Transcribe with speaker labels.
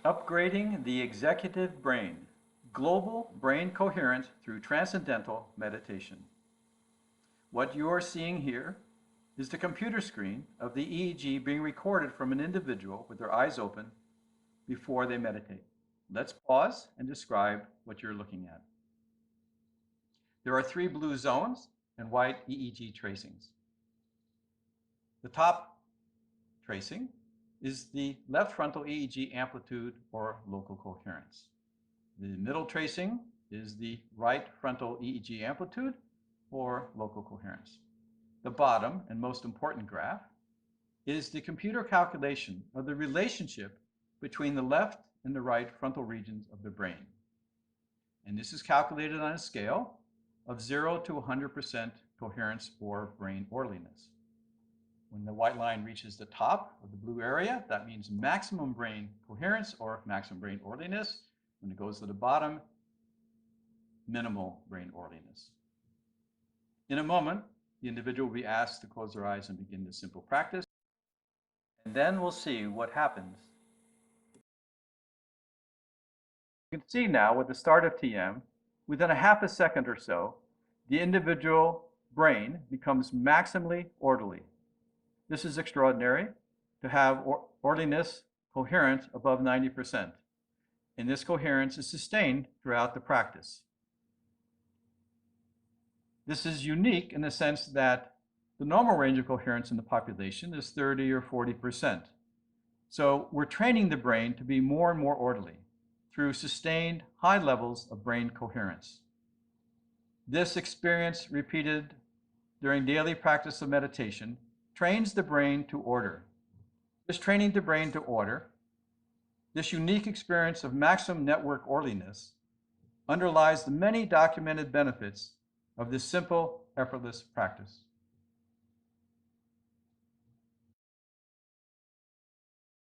Speaker 1: Upgrading the executive brain, global brain coherence through transcendental meditation. What you are seeing here is the computer screen of the EEG being recorded from an individual with their eyes open before they meditate. Let's pause and describe what you're looking at. There are 3 blue zones and white EEG tracings. The top tracing is the left frontal EEG amplitude or local coherence. The middle tracing is the right frontal EEG amplitude or local coherence. The bottom and most important graph is the computer calculation of the relationship between the left and the right frontal regions of the brain. And this is calculated on a scale of 0 to 100% coherence or brain orderliness. When the white line reaches the top of the blue area, that means maximum brain coherence or maximum brain orderliness. When it goes to the bottom, minimal brain orderliness. In a moment, the individual will be asked to close their eyes and begin this simple practice. And then we'll see what happens. You can see now with the start of TM, within a half a second or so, the individual brain becomes maximally orderly. This is extraordinary, to have orderliness, coherence above 90%. And this coherence is sustained throughout the practice. This is unique in the sense that the normal range of coherence in the population is 30 or 40%. So we're training the brain to be more and more orderly through sustained high levels of brain coherence. This experience repeated during daily practice of meditation trains the brain to order. This training the brain to order, this unique experience of maximum network orderliness, underlies the many documented benefits of this simple, effortless practice.